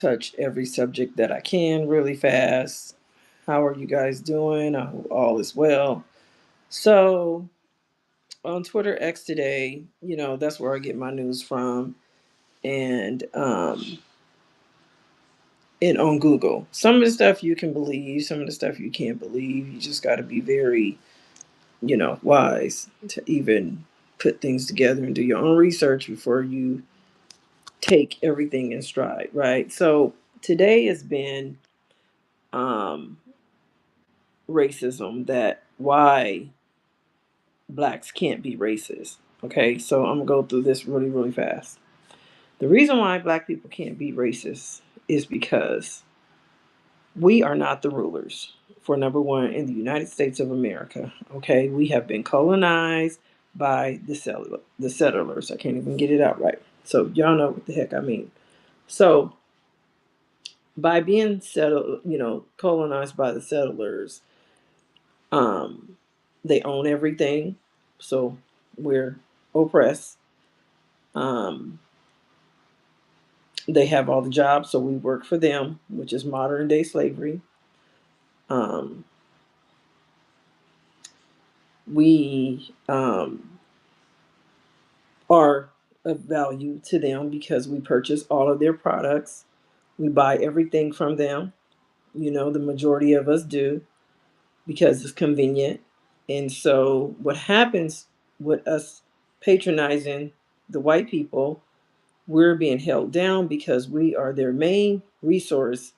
touch every subject that I can really fast. How are you guys doing? I hope all is well. So, on Twitter X today, that's where I get my news from, and and on Google. Some of the stuff you can believe, some of the stuff you can't believe. You just got to be very, wise to even put things together and do your own research before you take everything in stride, right? So today has been um, racism, that why blacks can't be racist. Okay, so I'm gonna go through this really, really fast. The reason why black people can't be racist is because we are not the rulers. For number one, in the United States of America, okay, we have been colonized by the settlers. I can't even get it out right. So y'all know what the heck I mean. So by being settled, colonized by the settlers, um, they own everything. So we're oppressed. Um, they have all the jobs, so we work for them, which is modern day slavery. Um, we are of value to them because we purchase all of their products. We buy everything from them. The majority of us do because it's convenient. And so, what happens with us patronizing the white people, we're being held down because we are their main resource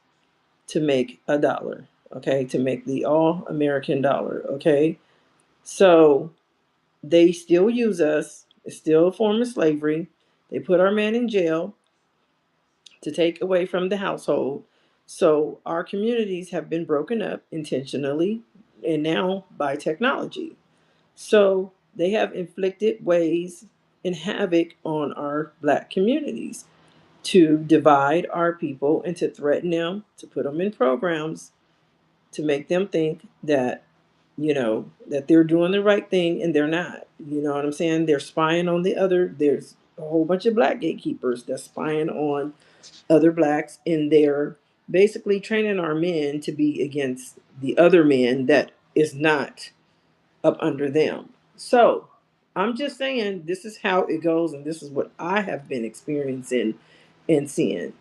to make a dollar, okay, to make the all American dollar, okay? So, they still use us. It's still a form of slavery. They put our man in jail to take away from the household. So our communities have been broken up intentionally and now by technology. So they have inflicted ways and havoc on our black communities to divide our people and to threaten them, to put them in programs to make them think that that they're doing the right thing and they're not. You know what I'm saying? They're spying on the other. There's a whole bunch of black gatekeepers that's spying on other blacks, and they're basically training our men to be against the other men that is not up under them. So I'm just saying this is how it goes, and this is what I have been experiencing and seeing.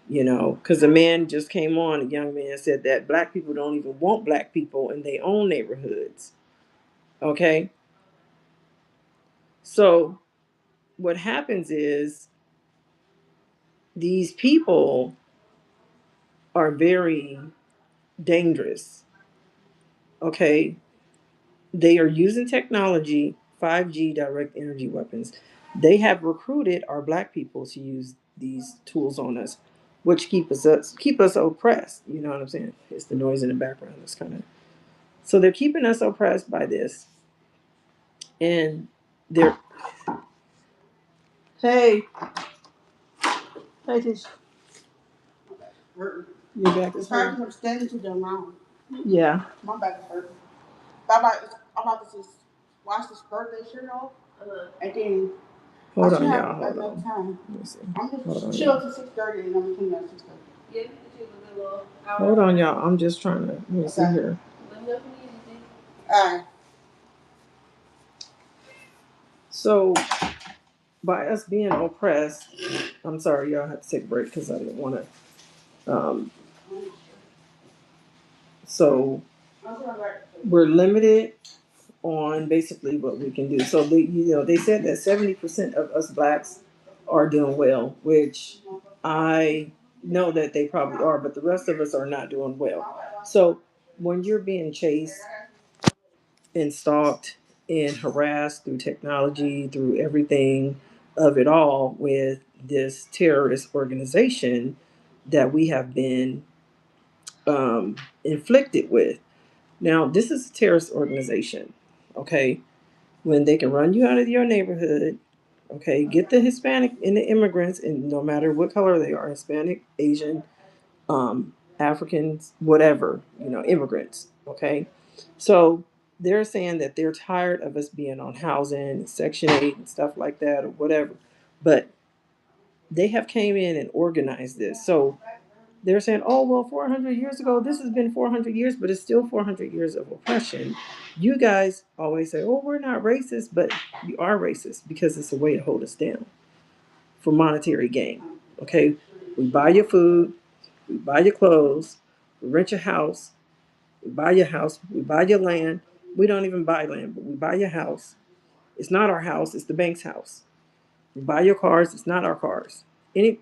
Because a man just came on, a young man said that black people don't even want black people in their own neighborhoods. Okay, so what happens is these people are very dangerous. Okay, they are using technology, 5G direct energy weapons. They have recruited our black people to use these tools on us, which keep us oppressed. You know what I'm saying? It's the noise in the background. That's kind of so they're keeping us oppressed by this, and they're hey hey Tish, your back is hurt. I'm standing too damn long. Yeah. My back is hurt. I'm about to just wash this birthday shirt off, and then hold on, y'all. Hold on. Time. Let me see. I'm just hold on, chill y'all. Till 6:30, and I'm gonna come down 6:30. Yeah, you can chill a little hour. Hold on, y'all. I'm just trying to let me see here. Let me know if you need anything. All right. So by us being oppressed, I'm sorry, y'all had to take a break because I didn't want to. So we're limited on basically what we can do. So they said that 70% of us blacks are doing well, which I know that they probably are, but the rest of us are not doing well. So when you're being chased and stalked and harassed through technology, through everything of it all with this terrorist organization that we have been inflicted with. Now, this is a terrorist organization, okay? When they can run you out of your neighborhood, okay, get the Hispanic and the immigrants, and no matter what color they are, Hispanic, Asian, Africans, whatever, immigrants, okay? So they're saying that they're tired of us being on housing, Section 8 and stuff like that or whatever. But they have came in and organized this. So They're saying, oh, well, 400 years ago, this has been 400 years, but it's still 400 years of oppression. You guys always say, oh, we're not racist, but you are racist because it's a way to hold us down for monetary gain. Okay? We buy your food, we buy your clothes, we rent your house, we buy your house, we buy your land. We don't even buy land, but we buy your house. It's not our house, it's the bank's house. We buy your cars, it's not our cars.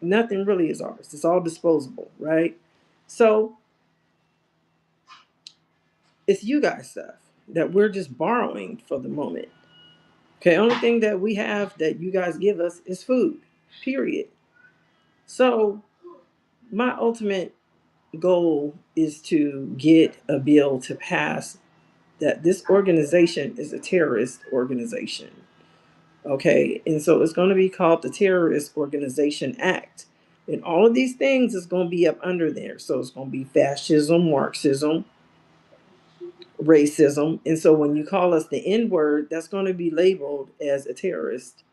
Nothing really is ours. It's all disposable, right? So it's you guys stuff that we're just borrowing for the moment. Okay, only thing that we have that you guys give us is food. Period. So my ultimate goal is to get a bill to pass that this organization is a terrorist organization. Okay, and so it's going to be called the Terrorist Organization Act. And all of these things is going to be up under there. So it's going to be fascism, Marxism, racism. And so when you call us the N word, that's going to be labeled as a terrorist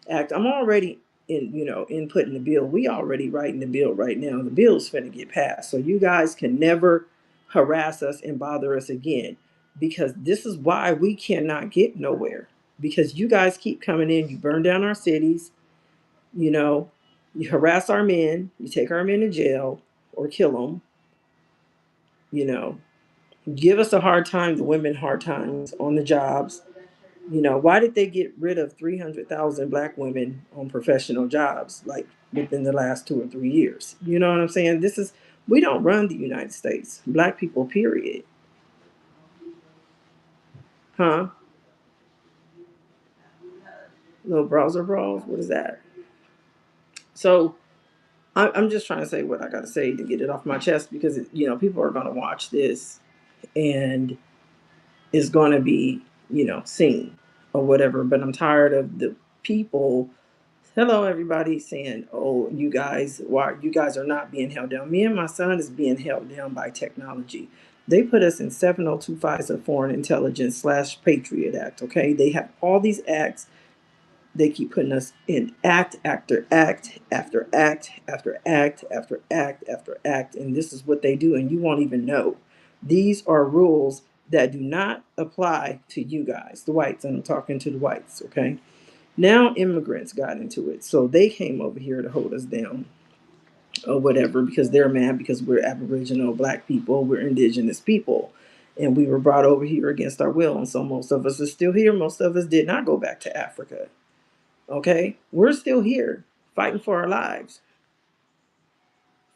act. I'm already inputting the bill. We already writing the bill right now. The bill's finna get passed. So you guys can never harass us and bother us again, because this is why we cannot get nowhere. Because you guys keep coming in, you burn down our cities, you know, you harass our men, you take our men to jail or kill them, you know, give us a hard time, the women hard times on the jobs. Why did they get rid of 300,000 black women on professional jobs like within the last 2 or 3 years? You know what I'm saying? We don't run the United States. Black people, period. Huh? Little browser brawls? What is that? So I'm just trying to say what I got to say to get it off my chest, because, people are going to watch this and it's going to be, seen or whatever. But I'm tired of the people. Hello, everybody, saying, "Oh, you guys, why you guys are not being held down?" Me and my son is being held down by technology. They put us in 7025 as a Foreign Intelligence / Patriot Act. Okay, they have all these acts. They keep putting us in act after act after act after act after act after act, and this is what they do, and you won't even know. These are rules that do not apply to you guys, the whites, and I'm talking to the whites. Okay, now immigrants got into it. So they came over here to hold us down or whatever, because they're mad because we're Aboriginal black people, we're indigenous people. And we were brought over here against our will. And so most of us are still here. Most of us did not go back to Africa. Okay? We're still here fighting for our lives,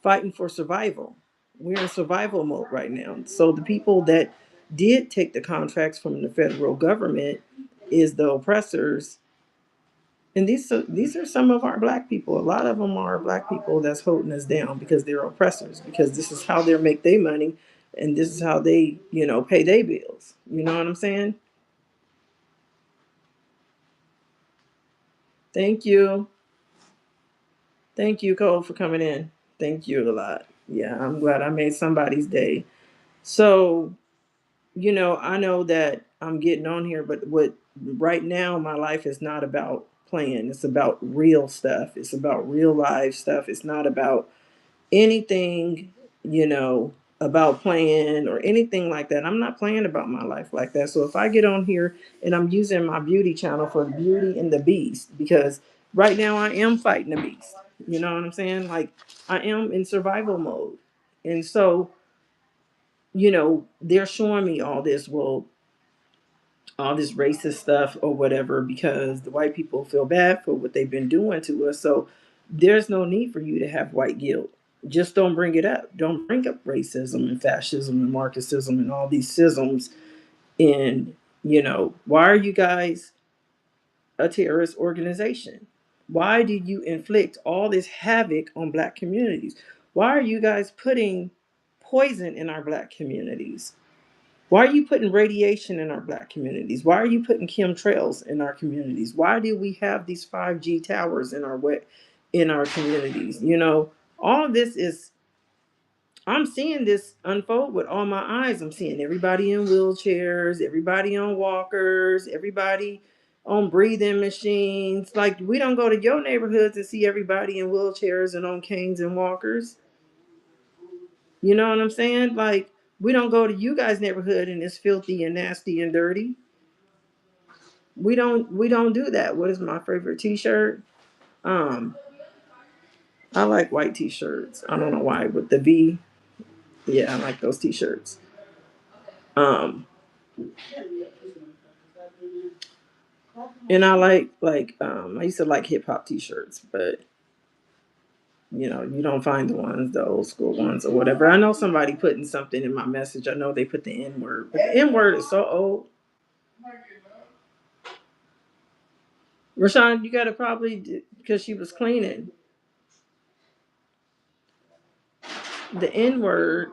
fighting for survival. We're in survival mode right now. So the people that did take the contracts from the federal government is the oppressors. And these are some of our black people. A lot of them are black people that's holding us down because they're oppressors. Because this is how they make their money, and this is how they, pay their bills. You know what I'm saying? Thank you, thank you, Cole, for coming in. Thank you a lot. Yeah, I'm glad I made somebody's day. So, I know that I'm getting on here, but what right now my life is not about playing. It's about real stuff. It's about real life stuff. It's not about anything, about playing or anything like that. I'm not playing about my life like that. So if I get on here and I'm using my beauty channel for the Beauty and the Beast, because right now I am fighting the beast. You know what I'm saying? Like, I am in survival mode. And so, they're showing me all this racist stuff or whatever, because the white people feel bad for what they've been doing to us. So there's no need for you to have white guilt. Just don't bring it up. Don't bring up racism and fascism and Marxism and all these schisms. And, why are you guys a terrorist organization? Why did you inflict all this havoc on black communities? Why are you guys putting poison in our black communities? Why are you putting radiation in our black communities? Why are you putting chemtrails in our communities? Why do we have these 5G towers in our communities? All of this is, I'm seeing this unfold with all my eyes. I'm seeing everybody in wheelchairs, everybody on walkers, everybody on breathing machines. Like, we don't go to your neighborhoods and see everybody in wheelchairs and on canes and walkers. You know what I'm saying? Like, we don't go to you guys' neighborhood and it's filthy and nasty and dirty. We don't do that. What is my favorite t-shirt? Um, I like white t-shirts. I don't know why, with the V. Yeah, I like those t-shirts. Um, and I like I used to like hip hop t-shirts, but you don't find the old school ones or whatever. I know somebody putting something in my message. I know they put the N word, but the N word is so old. Rashawn, you got to probably because she was cleaning the N word.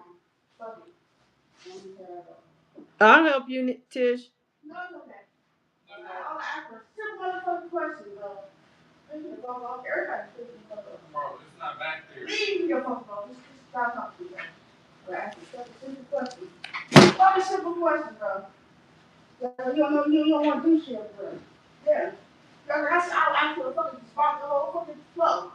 I'll help you, Tish. No, it's okay. I'll ask her. Still motherfucking question, though. It's not back there. Leave your phone, bro. Just stop talking to me. We're asking a simple question. What a simple question, bro. You don't want to do shit, bro. Yeah. I'll ask you a fucking spot the whole fucking flow.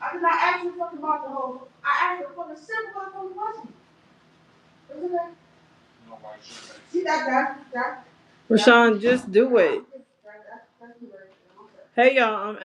I did not ask you fucking about the whole. I asked you a fucking simple fucking question. Isn't it? See that? Rashawn, just do it. Hey y'all, I'm